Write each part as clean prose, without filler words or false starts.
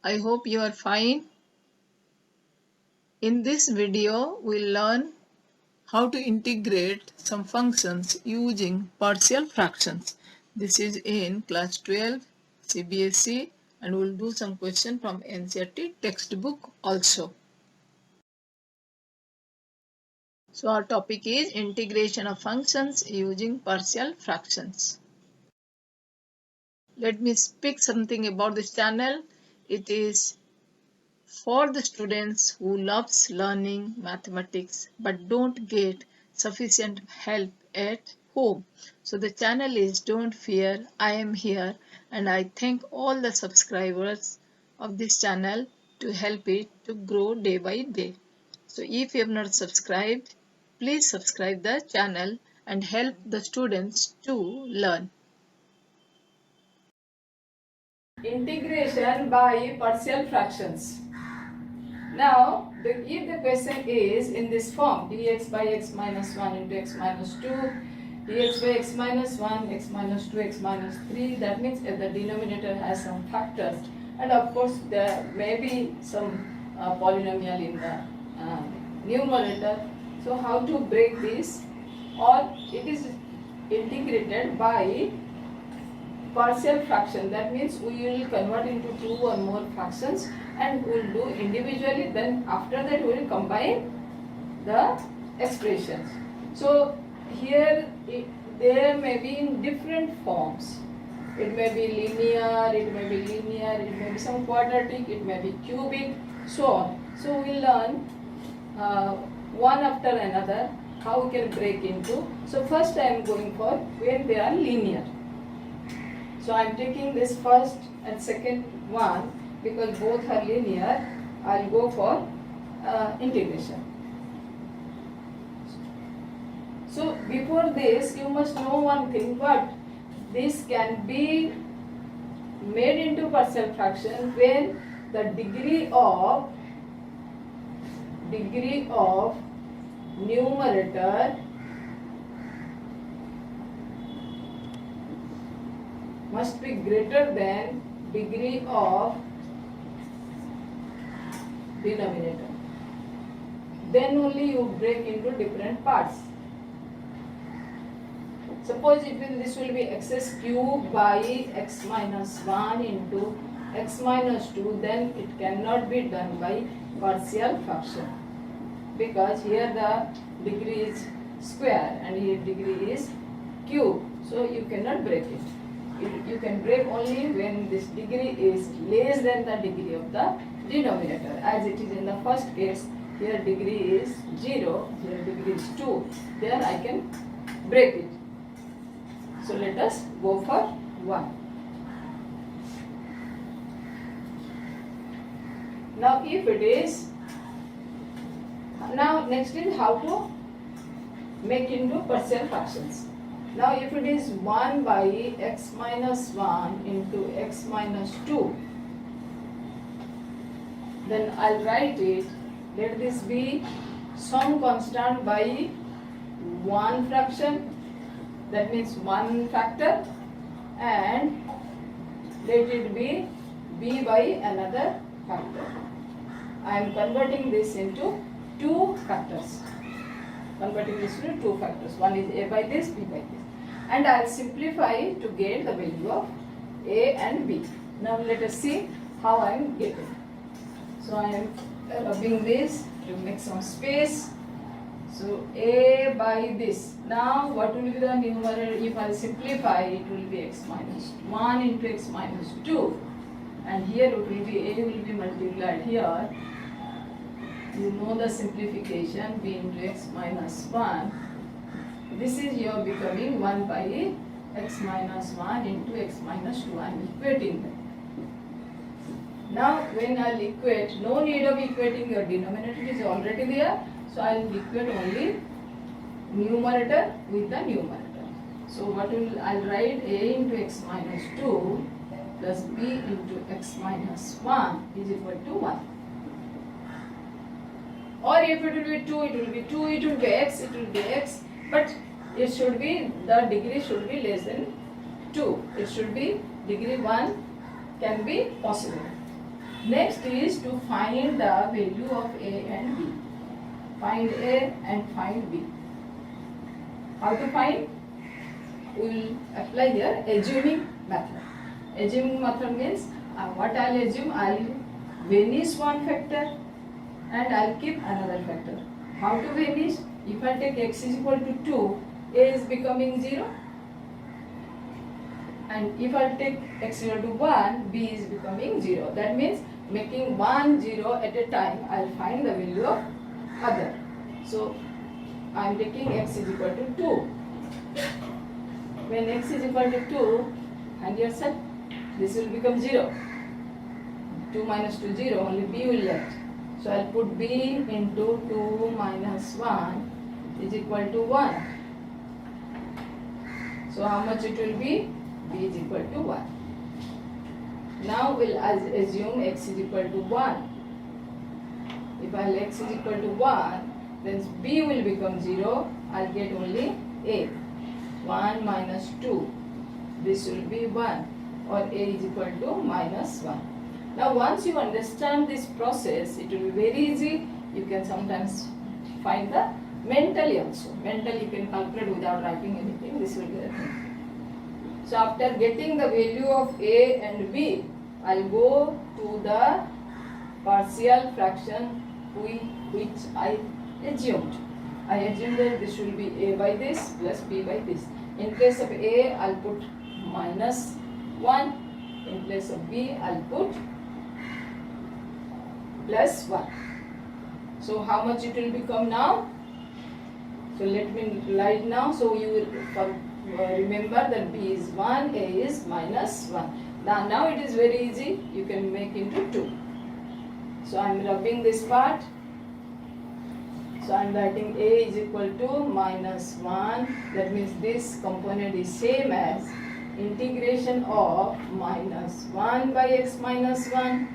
I hope you are fine. In this video, we'll learn how to integrate some functions using partial fractions. This is in class 12 CBSE and we'll do some question from NCERT textbook also. So our topic is integration of functions using partial fractions. Let me speak something about this channel. It is for the students who loves learning mathematics but don't get sufficient help at home. So the channel is Don't Fear, I am here, and I thank all the subscribers of this channel to help it to grow day by day. So if you have not subscribed, please subscribe the channel and help the students to learn. Integration by partial fractions. Now, if the question is in this form, dx by x minus 1 into x minus 2, dx by x minus 1, x minus 2, x minus 3, that means if the denominator has some factors, and of course there may be some polynomial in the numerator. So how to break this? Or it is integrated by partial fraction. That means we will convert into two or more fractions and we will do individually, then after that we will combine the expressions. So here there may be in different forms. It may be linear, it may be some quadratic, it may be cubic, so on. So we will learn one after another how we can break into. So first I am going for when they are linear. So I am taking this first and second one because both are linear. I will go for integration. So before this you must know one thing, but this can be made into partial fraction when the degree of numerator must be greater than degree of denominator. Then only you break into different parts. Suppose this will be x cube by x minus 1 into x minus 2, then it cannot be done by partial fraction because here the degree is square and here degree is cube. So you cannot break it. You can break only when this degree is less than the degree of the denominator, as it is in the first case. Here degree is 0, here degree is 2. There I can break it. So let us go for 1. Now if it is, now next is how to make into partial fractions. Now if it is 1 by x minus 1 into x minus 2, then I will write it, let this be some constant by one fraction, that means one factor, and let it be b by another factor. I am converting this into two factors. Converting this into two factors. One is a by this, b by this. And I will simplify to get the value of a and b. Now let us see how I am getting. So I am rubbing this to make some space. So a by this. Now what will be the numerator? If I simplify, it will be x minus 1 into x minus 2. And here it will be a will be multiplied here. You know the simplification, b into x minus 1. This is your becoming 1 by x minus 1 into x minus 2. I am equating them. Now when I will equate, no need of equating, your denominator is already there. So I will equate only numerator with the numerator. So what will I will write? A into x minus 2 plus b into x minus 1 is equal to 1. Or if it will be 2, it will be 2, it will be x, it will be x. But it should be, the degree should be less than 2. It should be degree 1 can be possible. Next is to find the value of A and B. Find A and find B. How to find? We will apply here assuming method. Assuming method means what I'll assume, I'll vanish one factor and I'll keep another factor. How to vanish? If I take x is equal to 2, A is becoming 0. And if I take x equal to 1, B is becoming 0. That means making 1 0 at a time, I'll find the value of other. So I am taking x is equal to 2. When x is equal to 2, and here set, this will become 0. 2 minus 2 0, only b will left. So I'll put b into 2 minus 1 is equal to 1. So how much it will be? B is equal to 1. Now we'll assume x is equal to 1. If I'll x is equal to 1, then b will become 0. I'll get only a. 1 minus 2. This will be 1, or a is equal to minus 1. Now once you understand this process, it will be very easy. You can sometimes find the mentally also. Mentally you can calculate without writing anything. This will be the thing. So after getting the value of A and B, I'll go to the partial fraction which I assumed. I assumed that this will be A by this plus B by this. In place of A, I'll put minus 1. In place of B, I'll put plus 1. So how much it will become now? So let me write now. So you will remember that B is 1, A is minus 1. Now it is very easy. You can make into 2. So I am rubbing this part. So I am writing A is equal to minus 1. That means this component is same as integration of minus 1 by x minus 1.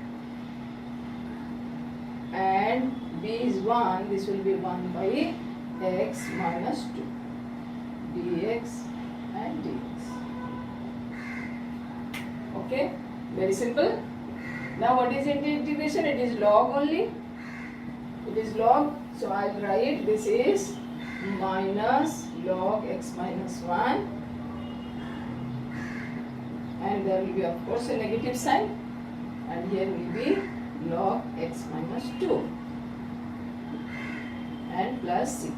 And B is 1. This will be 1 by x minus 2. dx and dx. Okay, very simple. Now what is integration? It is log only. It is log. So I'll write this is minus log x minus 1. And there will be of course a negative sign. And here will be log x minus 2. And plus c.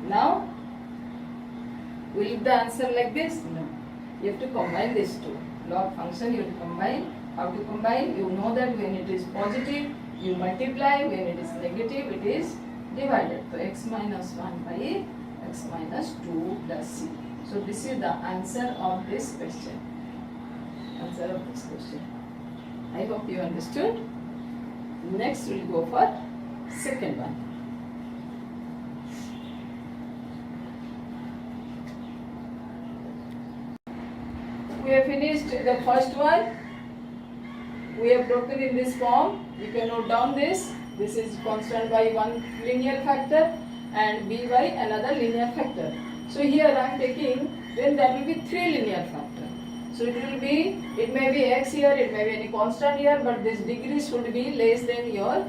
Now, will leave the answer like this? No. You have to combine these two. Log function you have to combine. How to combine? You know that when it is positive, you multiply. When it is negative, it is divided. So x minus 1 by x minus 2 plus c. So this is the answer of this question. Answer of this question. I hope you understood. Next we'll go for second one. We have finished the first one. We have broken in this form. You can note down this. This is constant by one linear factor and b by another linear factor. So here I am taking, then there will be three linear factors. So it may be x here, it may be any constant here, but this degree should be less than your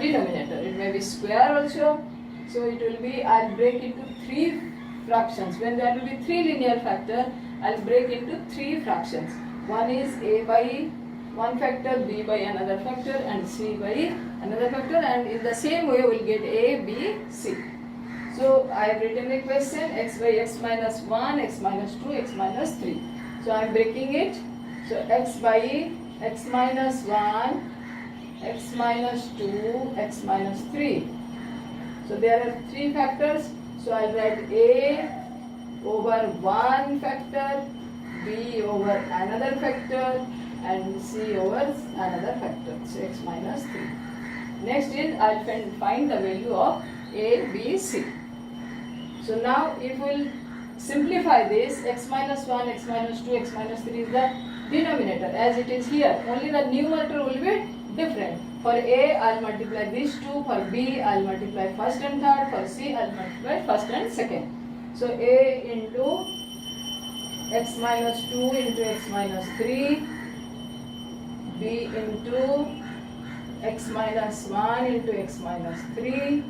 denominator. It may be square also. So it will be, I'll break into three fractions. When there will be three linear factors, I'll break into three fractions. One is a by one factor, b by another factor, and c by another factor, and in the same way we'll get a, b, c. So I have written a question, x by x minus 1, x minus 2, x minus 3. So I am breaking it. So x by x minus 1, x minus 2, x minus 3. So there are three factors. So I will write a over one factor, b over another factor, and c over another factor. So x minus 3. Next is I will find the value of a, b, c. So now if we will simplify this, x minus 1, x minus 2, x minus 3 is the denominator as it is here. Only the numerator will be different. For a, I will multiply these two. For b, I will multiply first and third. For c, I will multiply first and second. So a into x minus 2 into x minus 3, b into x minus 1 into x minus 3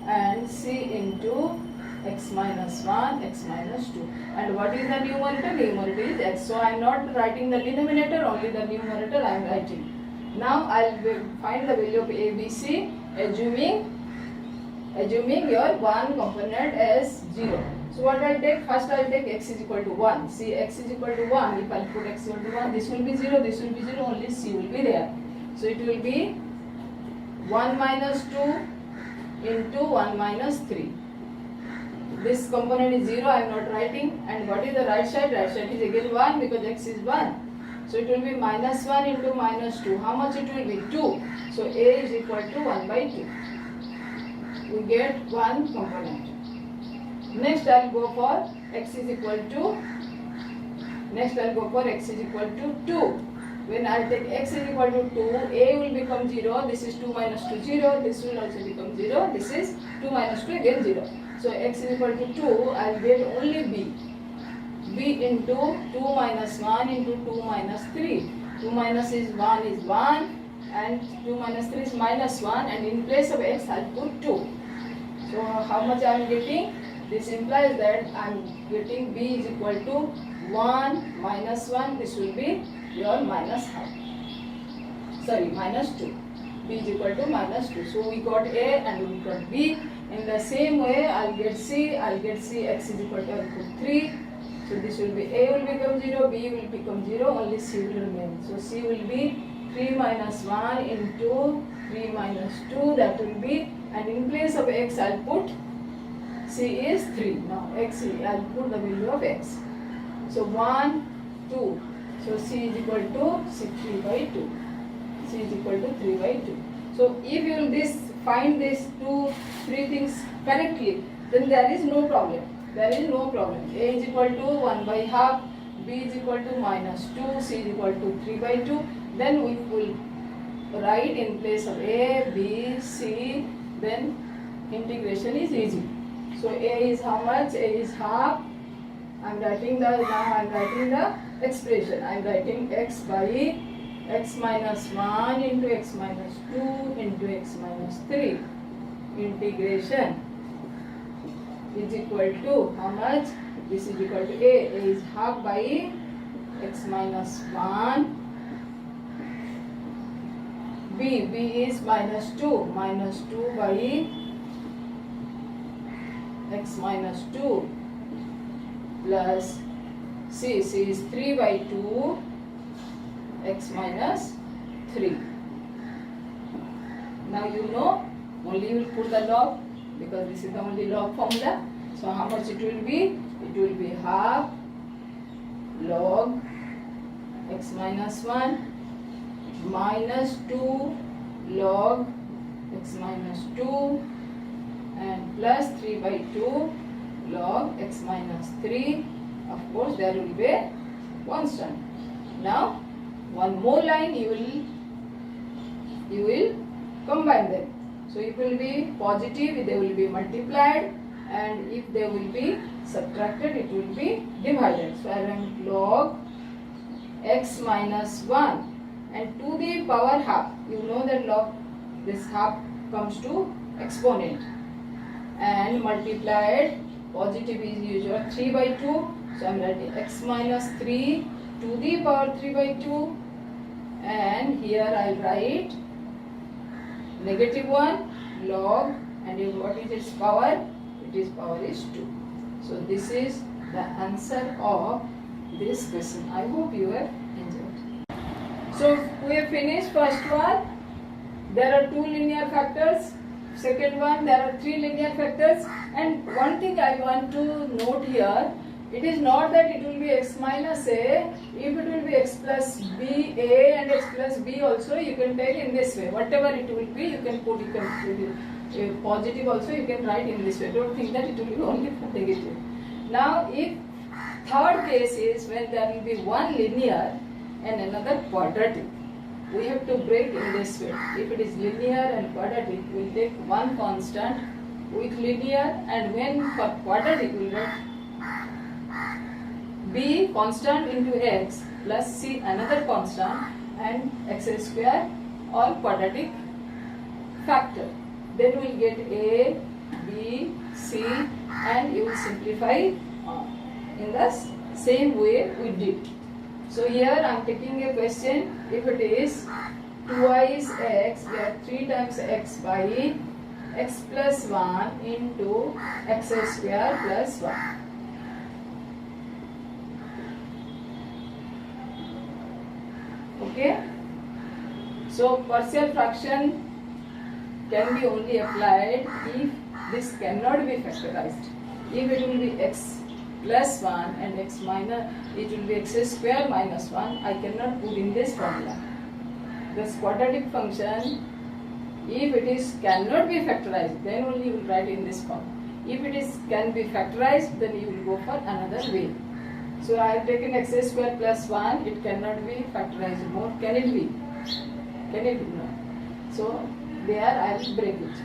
and c into x minus 1, x minus 2. And what is the numerator? Numerator is x. So I am not writing the denominator, only the numerator I am writing. Now I will find the value of a, b, c, assuming your one component as 0. So what I will take? First I will take x is equal to 1. See, x is equal to 1. If I put x equal to 1, this will be 0, this will be 0, only c will be there. So it will be 1 minus 2 into 1 minus 3. This component is 0, I am not writing. And what is the right side? Right side is again 1 because x is 1. So it will be minus 1 into minus 2. How much it will be? 2. So a is equal to 1 by 2. We get one component. Next I will go for x is equal to, next I will go for x is equal to 2. When I take x is equal to 2, a will become 0. This is 2 minus 2, 0. This will also become 0. This is 2 minus 2, again 0. So x is equal to 2, I will get only b. b into 2 minus 1 into 2 minus 3. 2 minus is 1 is 1 and 2 minus 3 is minus 1, and in place of x I will put 2. So how much I am getting? This implies that I am getting b is equal to 1 minus 1. This will be your minus half. Sorry, minus 2. b is equal to minus 2. So we got a and we got b. In the same way, I'll get c. X is equal to 3. So this will be a will become 0, b will become 0, only c will remain. So c will be 3 minus 1 into 3 minus 2. That will be, and in place of x I'll put c is 3. Now x I'll put the value of x. So 1, 2. So c is equal to 3 by 2. C is equal to 3 by 2. So if you will find these 2, 3 things correctly, then there is no problem. There is no problem. A is equal to 1 by half, b is equal to minus 2, c is equal to 3 by 2. Then we will write in place of a, b, c, then integration is easy. So a is how much? A is half. I am writing the expression. I am writing x by x minus 1 into x minus 2 into x minus 3. Integration is equal to how much? This is equal to a. A is half by x minus 1. B is minus 2. Minus 2 by x minus 2 plus c is 3 by 2 x minus 3. Now you know, only you will put the log because this is the only log formula. So how much it will be? It will be half log x minus 1 minus 2 log x minus 2 and plus 3 by 2 log x minus 3. Of course there will be a constant. Now one more line you will combine them. So if it will be positive, they will be multiplied, and if they will be subtracted, it will be divided. So I write log x minus 1 and to the power half. You know that log, this half comes to exponent, and multiplied, positive is usual 3 by 2. So I am writing x minus 3 to the power 3 by 2, and here I will write negative 1 log, and what is its power? Its power is 2. So this is the answer of this question. I hope you have enjoyed. So we have finished first one. There are 2 linear factors. Second one, there are 3 linear factors. And one thing I want to note here, it is not that it will be x minus a. If it will be x plus b, a and x plus b also you can take in this way. Whatever it will be, you can put, positive also you can write in this way. Don't think that it will be only for negative. Now if third case is when there will be one linear and another quadratic, we have to break in this way. If it is linear and quadratic, we will take one constant with linear, and when for quadratic we will b constant into x plus c another constant, and x square, all quadratic factor. Then we will get a, b, c, and you will simplify in the same way we did. So here I am taking a question. If it is twice x, we have 3 times x by x plus 1 into x square plus 1. Okay. So partial fraction can be only applied if this cannot be factorized. If it will be x plus 1 and x minus, it will be x square minus 1, I cannot put in this formula. This quadratic function, if it is cannot be factorized, then only you will write in this form. If it is can be factorized, then you will go for another way. So I have taken x square plus 1, it cannot be factorized more. Can it be? Can it be? No. So there I will break it.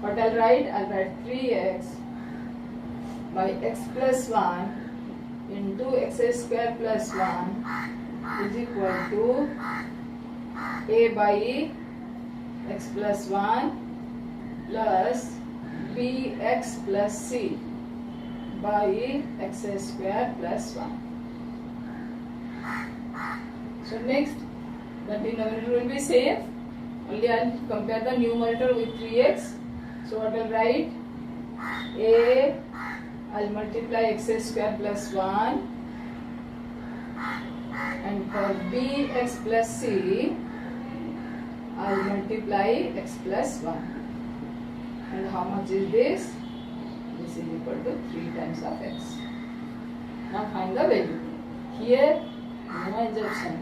What I'll write? I'll write 3x by x plus 1 into x square plus 1 is equal to a by x plus 1 plus bx plus c by x square plus 1. So next, the denominator will be same. Only I will compare the numerator with 3x. So what I will write? A, I will multiply x square plus 1, and for bx plus c, I will multiply x plus 1. And how much is this? This is equal to 3 times of x. Now find the value. Here, no assumption.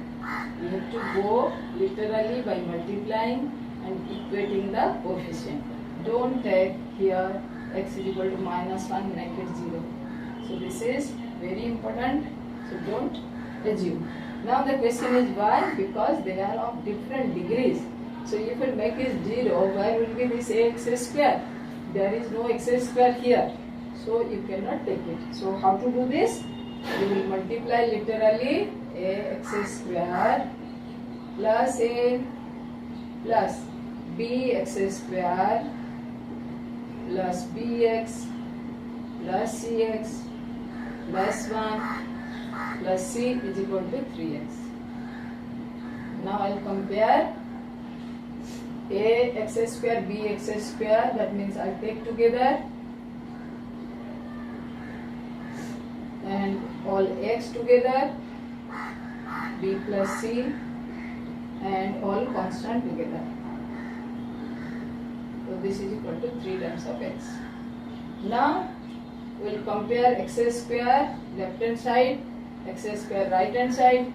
We have to go literally by multiplying and equating the coefficient. Don't take here x is equal to minus 1, make it 0. So this is very important. So don't assume. Now the question is why? Because they are of different degrees. So if you make it 0, where will be this ax square? There is no x square here. So you cannot take it. So how to do this? You will multiply literally ax square plus a plus bx square plus bx plus cx plus 1 plus c is equal to 3x. Now I will compare ax square bx square, that means I will take together, and all x together, b plus c, and all constant together. So this is equal to 3 times of x. Now we will compare x square left hand side, x square right hand side,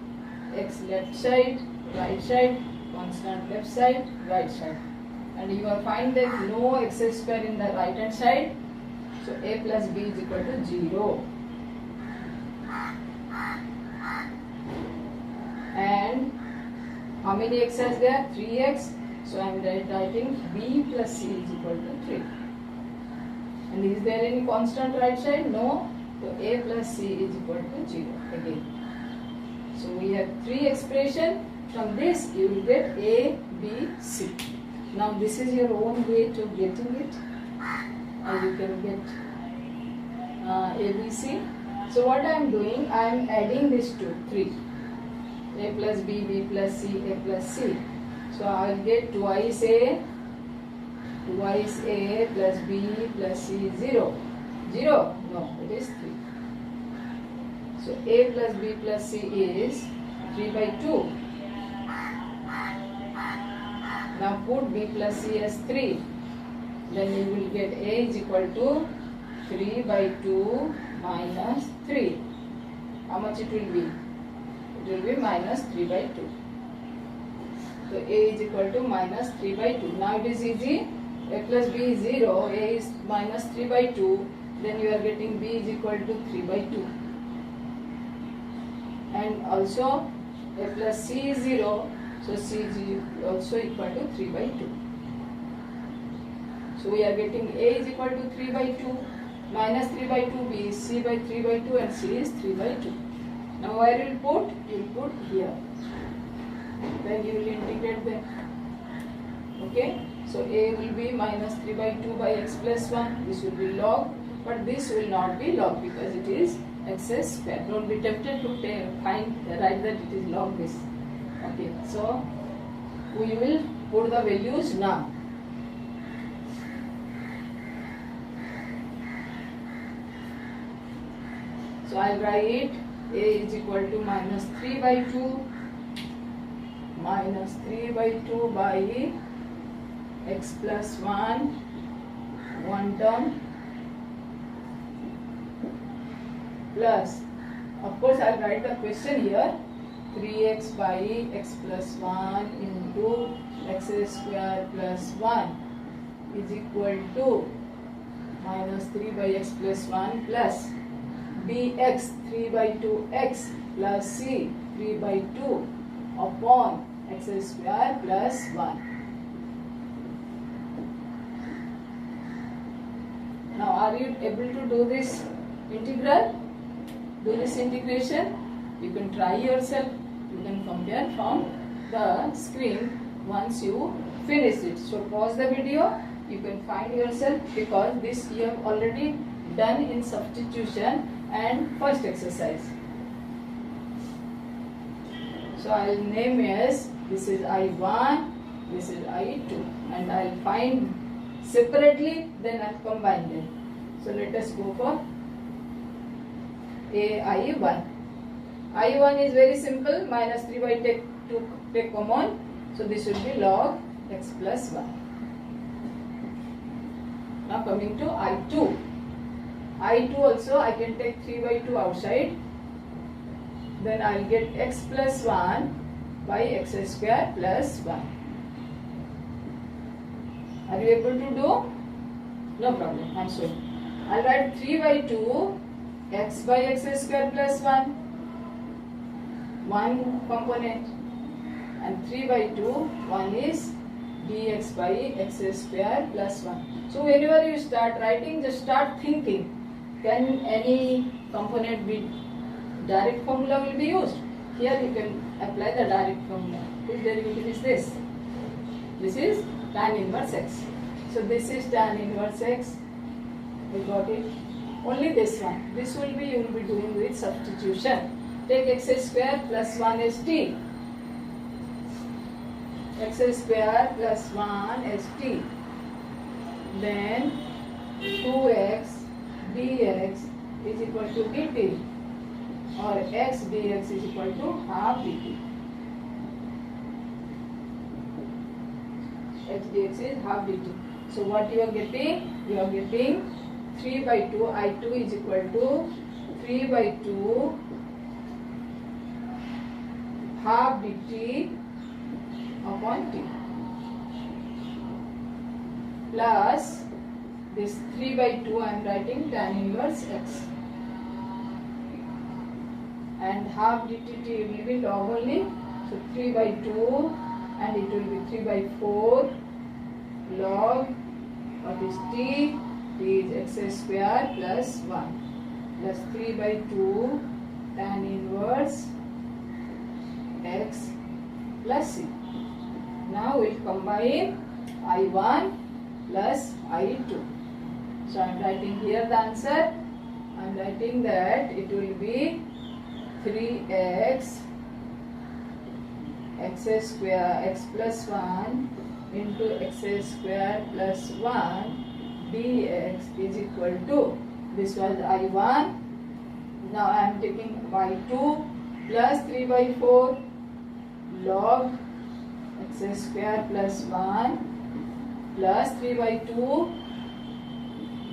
x left side, right side, constant left side, right side. And you will find that no x square in the right hand side. So a plus b is equal to 0. And how many x is there? 3x. So I am writing b plus c is equal to 3. And is there any constant right side? No. So a plus c is equal to 0 again. So we have 3 expressions. From this you will get a, b, c. Now this is your own way to getting it. Or you can get a, b, c. So what I am doing, I am adding this to 3. A plus b, b plus c, a plus c. So I will get twice a plus b plus c, 0. 0? No, it is 3. So a plus b plus c is 3 by 2. Now put b plus c as 3. Then you will get a is equal to 3 by 2 minus 3. How much it will be? It will be minus 3 by 2. So a is equal to minus 3 by 2. Now it is easy. A plus b is 0. A is minus 3 by 2. Then you are getting b is equal to 3 by 2. And also a plus c is 0. So c is also equal to 3 by 2. So we are getting a is equal to 3 by 2. Minus 3 by 2, b is c by 3 by 2, and c is 3 by 2. Now where you will put? You will put here. then you will integrate them. Okay, so a will be minus 3 by 2 by x plus 1. This will be log, but this will not be log because it is x square. Don't be tempted to write that it is log this. Okay, so we will put the values now. So I will write a is equal to minus 3 by 2 minus 3 by 2 by x plus 1, one term, plus, of course I will write the question here, 3x by x plus 1 into x square plus 1 is equal to minus 3 by x plus 1 plus bx 3 by 2x plus c 3 by 2 upon x square plus 1. Now are you able to do this integral? Do this integration? You can try yourself. You can compare from the screen once you finish it. So pause the video. You can find yourself because this you have already done in substitution and first exercise. So I will name as this is I1, this is I2, and I will find separately, then I will combine them. So let us go for I1. I1 is very simple, minus 3 by 2 take common, so this will be log x plus 1. Now coming to I2. I2 also I can take 3 by 2 outside, then I will get x plus 1 by x square plus 1. Are you able to do? No problem, I am showing. I will write 3 by 2 x by x square plus 1, one component, and 3 by 2, one is dx by x square plus 1. So whenever you start writing, just start thinking, can any component be direct formula will be used? Here you can apply the direct formula. Which derivative is this? This is tan inverse x. So this is tan inverse x. We got it. Only this one. This will be, you will be doing with substitution. Take x square plus 1 is t. X square plus 1 is t. Then 2x dx is equal to dt, or x dx is equal to half dt. X dx is half dt. So what you are getting? You are getting 3 by 2, I2 is equal to 3 by 2 half dt upon t, plus this 3 by 2 I am writing tan inverse x, and half dt t will be log only, so 3 by 2 and it will be 3 by 4 log, what is t? T is x square plus 1 plus 3 by 2 tan inverse x plus c. Now we will combine I1 plus I2. So I am writing here the answer. I am writing that it will be 3x x square x plus 1 into x square plus 1 dx is equal to, this was I1. Now I am taking y2 plus 3 by 4 log x square plus 1 plus 3 by 2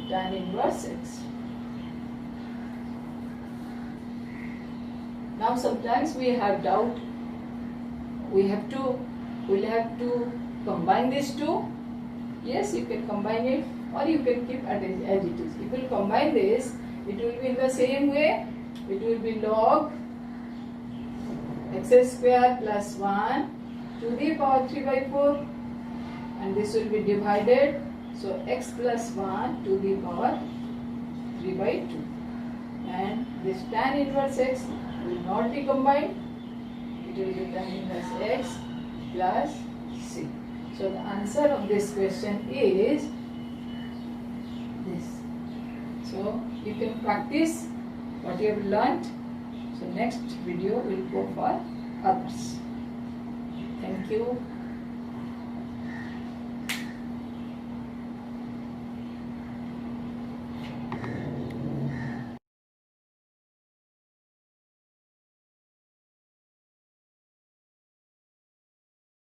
tan inverse x. Now sometimes we have doubt, we'll have to combine these two. Yes, you can combine it, or you can keep as it is. If you will combine this, it will be in the same way. It will be log x square plus 1 to the power 3 by 4, and this will be divided. So x plus 1 to the power 3 by 2, and this tan inverse x will not be combined. It will be tan inverse x plus C. So the answer of this question is this. So you can practice what you have learnt. So next video will go for others. Thank you.